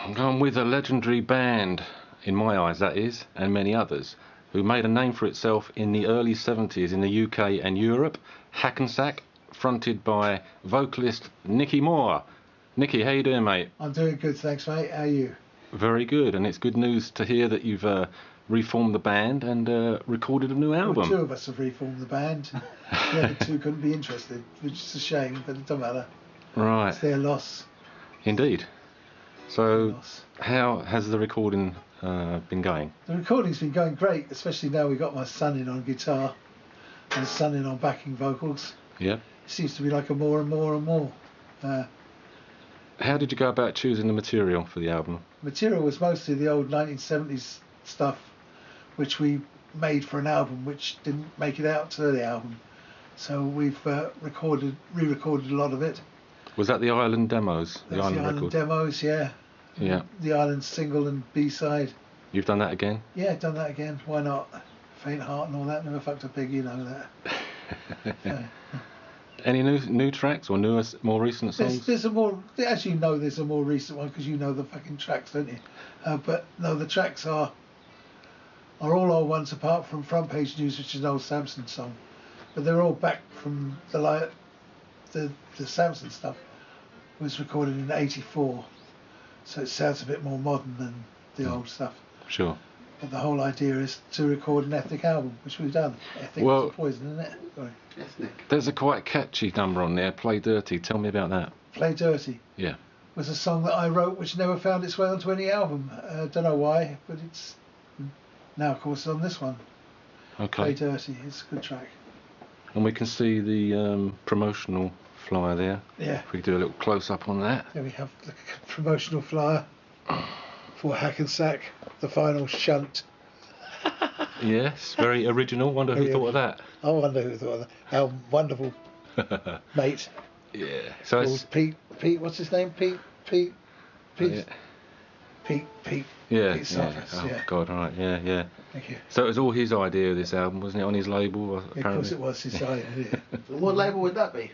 I'm going with a legendary band, in my eyes that is, and many others, who made a name for itself in the early 70s in the UK and Europe, Hackensack, fronted by vocalist Nicky Moore. Nicky, how you doing, mate? I'm doing good, thanks, mate. How are you? Very good, and it's good news to hear that you've reformed the band and recorded a new album. Well, two of us have reformed the band. The other two couldn't be interested, which is a shame, but it doesn't matter. Right. It's their loss. Indeed. So, how has the recording been going? The recording's been going great, especially now we've got my son in on guitar and his son in on backing vocals. Yeah. It seems to be like a more and more and more. How did you go about choosing the material for the album? Material was mostly the old 1970s stuff, which we made for an album which didn't make it out to the album. So we've re-recorded a lot of it. Was that the Island demos? The Island record? Demos, yeah. Yeah. The Island single and B-side. You've done that again? Yeah, done that again. Why not? Faint heart and all that. Never fucked a pig, you know that. Any new tracks or more recent songs? There's a more, as you know, there's a more recent one because you know the fucking tracks, don't you? But no, the tracks are all old ones apart from Front Page News, which is an old Samson song. But they're all back from the Samson stuff was recorded in '84, so it sounds a bit more modern than the old stuff. Sure. But the whole idea is to record an ethnic album, which we've done. Ethnic is poison, isn't it? Sorry. Ethnic. There's a quite catchy number on there, Play Dirty. Tell me about that. Play Dirty. Yeah. Was a song that I wrote which never found its way onto any album. Don't know why, but it's now, of course, on this one. Okay. Play Dirty. It's a good track. And we can see the promotional flyer there. Yeah. If we do a little close-up on that. There we have the promotional flyer for Hackensack, the Final Shunt. Yes, very original. Wonder who thought of that. I wonder who thought of that. Our wonderful mate. Yeah. So it's Pete, what's his name? Pete. Yeah. Pete. Yeah. Pete Cypress, Oh yeah. God, right. Yeah. Thank you. So it was all his idea, this album, wasn't it? On his label, apparently. Of course it was his idea. What label would that be?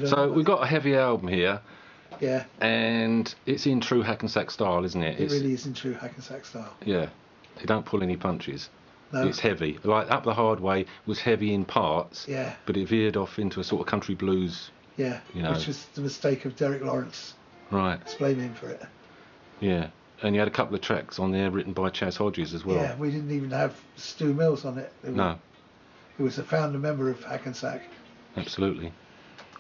So we've got a heavy album here. Yeah. And it's in true Hackensack style, isn't it? It really is in true Hackensack style. Yeah. You don't pull any punches. No. It's heavy. Like Up the Hard Way was heavy in parts. Yeah. But it veered off into a sort of country blues. Yeah. You know. Which was the mistake of Derek Lawrence. Right. Let's blame him for it. Yeah. And you had a couple of tracks on there written by Chas Hodges as well. Yeah, we didn't even have Stu Mills on it. No. He was a founder member of Hackensack. Absolutely.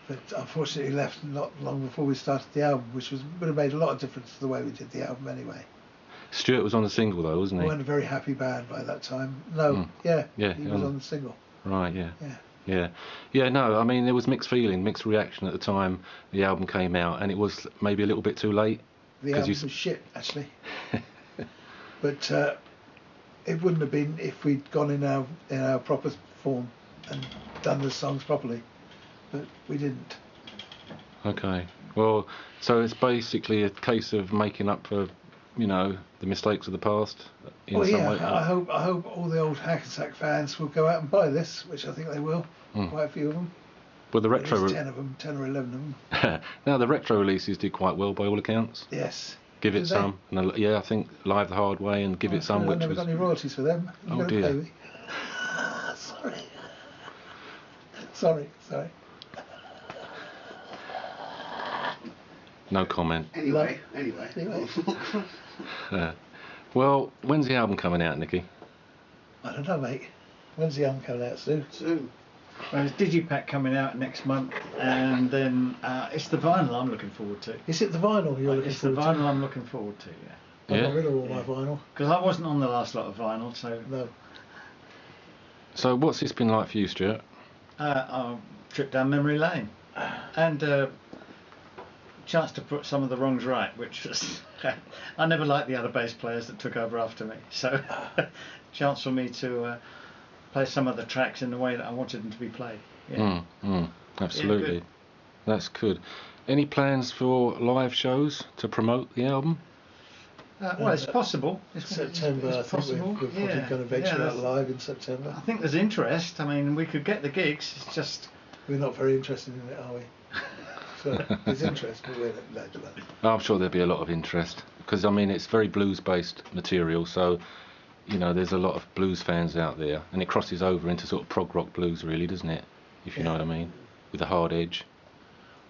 But unfortunately left not long before we started the album, which would have made a lot of difference to the way we did the album anyway. Stuart was on the single though, wasn't he? We weren't a very happy band by that time. No, yeah, he was on the single. Right, yeah. Yeah, no, I mean there was mixed feeling, mixed reaction at the time the album came out, and it was maybe a little bit too late. The album was shit, actually. But it wouldn't have been if we'd gone in our proper form and done the songs properly. But we didn't. Okay. Well, so it's basically a case of making up for, the mistakes of the past. In some way. I hope all the old Hackensack fans will go out and buy this, which I think they will. Quite a few of them. Well, the retro. There's 10 of them, 10 or 11 of them. Now the retro releases did quite well by all accounts. Yes. Give It Some. And I think Live the Hard Way and Give It Some, I've never got any royalties for them. Oh dear. Sorry. No comment. Anyway. Well, when's the album coming out, Nicky? I don't know, mate. When's the album coming out, Stu? Soon. Well, it's Digipack coming out next month, and then it's the vinyl I'm looking forward to. Is it the vinyl you're looking forward to? It's the vinyl I'm looking forward to, yeah. I got rid of all my vinyl. Because I wasn't on the last lot of vinyl, so... No. So what's this been like for you, Stuart? A trip down memory lane. And chance to put some of the wrongs right, which was... I never liked the other bass players that took over after me, so chance for me to play some of the tracks in the way that I wanted them to be played. Yeah. Absolutely. Yeah, that's good. Any plans for live shows to promote the album? Well, it's possible. September, it's possible. We're probably going to venture out live in September. I think there's interest. I mean, we could get the gigs. It's just... We're not very interested in it, are we? So there's interest, but we're glad to that. I'm sure there'll be a lot of interest because I mean it's very blues-based material, so you know there's a lot of blues fans out there, and it crosses over into sort of prog rock blues, really, doesn't it? If you know what I mean, with a hard edge.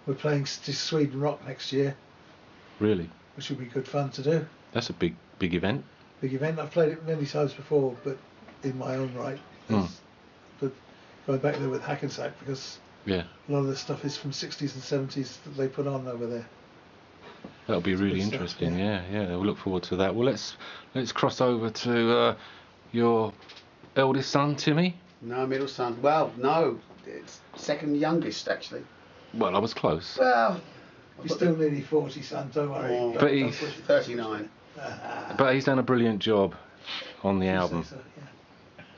We're playing Sweden Rock next year. Really? Which will be good fun to do. That's a big event. Big event. I've played it many times before, but in my own right. But going back there with Hackensack because a lot of the stuff is from 60s and 70s that they put on over there. That'll be really interesting. Yeah. We'll look forward to that. Well, let's cross over to your eldest son, Timmy. No, middle son. Well, no, it's second youngest actually. Well, I was close. Well, you're still nearly 40, son. Don't worry. Oh, but he's 39. But he's done a brilliant job on the album. So,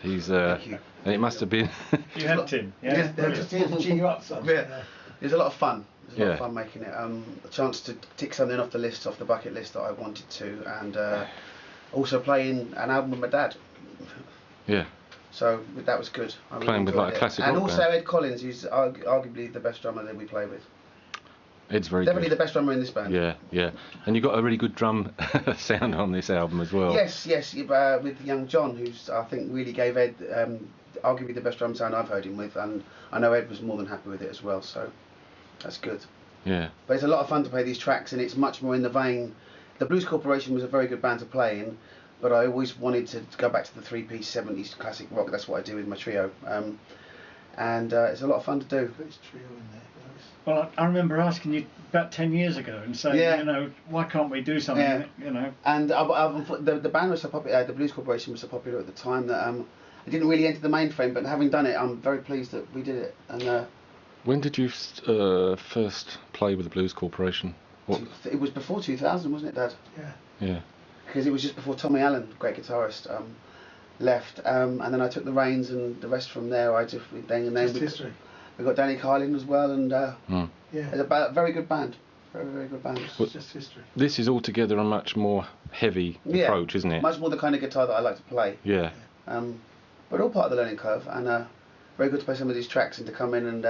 He's and it must have been. You had Tim. Yeah. Just here to cheer you up, son. Yeah. It was a lot of fun. It was a lot of fun making it. A chance to tick something off the bucket list that I wanted to, and also playing an album with my dad. Yeah. So that was good. I playing with like a classic rock and also band. Ed Collins, who's arguably the best drummer that we play with. Ed's very Definitely good. the best drummer in this band. Yeah. And you got a really good drum sound on this album as well. Yes. With young John, who's I think really gave Ed arguably the best drum sound I've heard him with, and I know Ed was more than happy with it as well. So that's good. Yeah. But it's a lot of fun to play these tracks, and it's much more in the vein. The Blues Corporation was a very good band to play in, but I always wanted to go back to the three-piece 70s classic rock. That's what I do with my trio, and it's a lot of fun to do. Put his trio in there. Well, I remember asking you about 10 years ago and saying, you know, why can't we do something, you know? And the band was so popular, the Blues Corporation was so popular at the time that it didn't really enter the mainframe, but having done it, I'm very pleased that we did it. And when did you first play with the Blues Corporation? It was before 2000, wasn't it, Dad? Yeah. Because it was just before Tommy Allen, great guitarist, left, and then I took the reins, and the rest from there, History. We got Danny Carlin as well, and it's a very good band. Very good band. It's just history. This is altogether a much more heavy approach, isn't it? Much more the kind of guitar that I like to play. Yeah. But all part of the learning curve, and very good to play some of these tracks and to come in and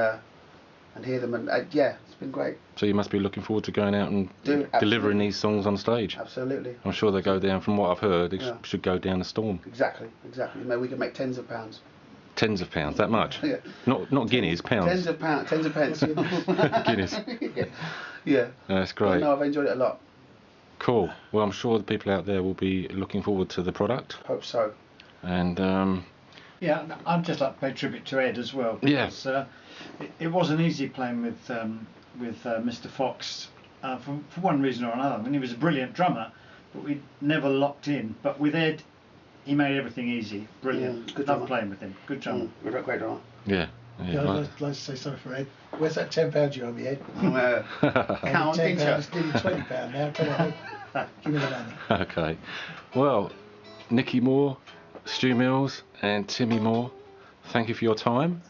hear them, and it's been great. So you must be looking forward to going out and delivering these songs on stage. Absolutely. I'm sure they go down, from what I've heard, they should go down a storm. Exactly. Maybe we can make tens of pounds. Tens of pounds, that much? Yeah. Not guineas, pounds. Tens of pence. Guineas. Yeah. That's great. No, I've enjoyed it a lot. Cool. Well, I'm sure the people out there will be looking forward to the product. Hope so. And yeah, I'd just like to pay tribute to Ed as well. Because, it wasn't easy playing with Mr. Fox for one reason or another. I mean, he was a brilliant drummer, but we never locked in. But with Ed, he made everything easy. Brilliant. Good Love drummer. playing with him. Good drummer. Great drummer. yeah. I'd like to say sorry for Ed. Where's that £10 you owe me, Ed? Count, didn't you? It's nearly £20 now. Come on, give me the money. Okay. Well, Nicky Moore, Stu Mills and Timmy Moore, thank you for your time.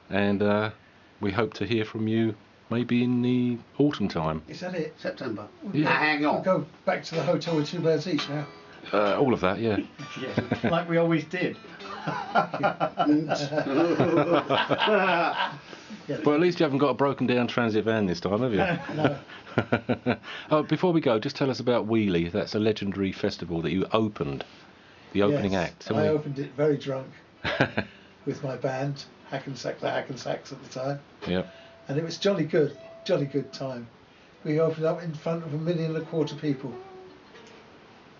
And we hope to hear from you maybe in the autumn time. Is that it? September. Yeah. Hang on. We'll go back to the hotel with 2 birds each now. All of that, yeah. Yeah, like we always did. Well, at least you haven't got a broken down transit van this time, have you? No. Oh, before we go, just tell us about Wheelie. That's a legendary festival that you opened. The opening act. I opened it very drunk with my band, Hackensack, the Hackensacks at the time. Yeah. And it was jolly good time. We opened up in front of 1.25 million people.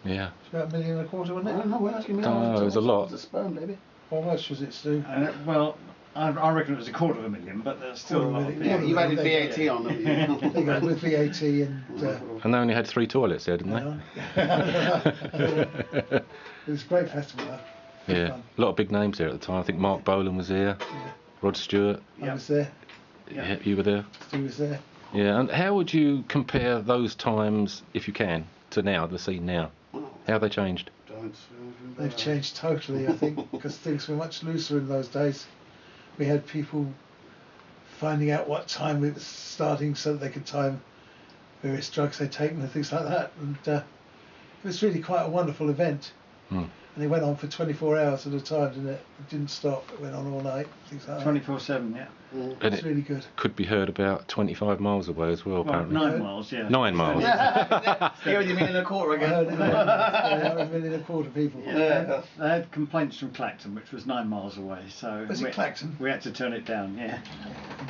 Yeah. It's about 1.25 million, wasn't it? I don't know, we're asking me. No, it was a lot. It's a sperm, baby. How much was it, Stu? Well, I reckon it was 250,000, but there's still a lot of people. Yeah, you've added VAT on them. There you go, with VAT and... And they only had 3 toilets there, didn't they? It was a great festival, though. Yeah. Fun. A lot of big names there at the time. I think Mark Bolan was there. Yeah. Rod Stewart. I was there. Yeah. You were there. Stu was there. Yeah. And how would you compare those times, if you can, to now, the scene now? How have they changed? They've changed totally, I think, because things were much looser in those days. We had people finding out what time it was starting so that they could time various drugs they'd taken and things like that. And it was really quite a wonderful event. And it went on for 24 hours at a time, didn't it? It didn't stop. It went on all night. Things like that. 24/7, yeah. And It's it really good. could be heard about 25 miles away as well, Well, apparently. 9 miles, yeah. 9 miles. Here with your million and a quarter I heard again. it. Yeah, 1.25 million people. Yeah. They had complaints from Clacton, which was 9 miles away, so Was it Clacton? we had to turn it down, yeah.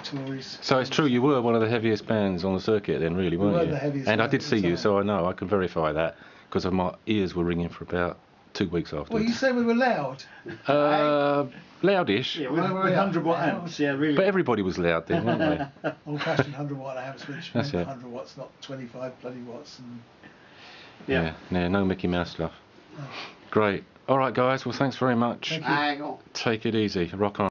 Tories. So it's true, you were one of the heaviest bands on the circuit then, really, weren't were you? the heaviest And I band did at see the you, time. so I know, I can verify that, because my ears were ringing for about 2 weeks Well, afterwards. you say we were loud. Loudish, Yeah, with 100 watt amps, yeah, really. but everybody was loud then, weren't they? Old-fashioned 100-watt amps, which That's meant it. 100 watts, not 25 bloody watts. And Yeah. Yeah, no Mickey Mouse stuff. Great. All right, guys, well, thanks very much. Thank you. Hang on. Take it easy. Rock on.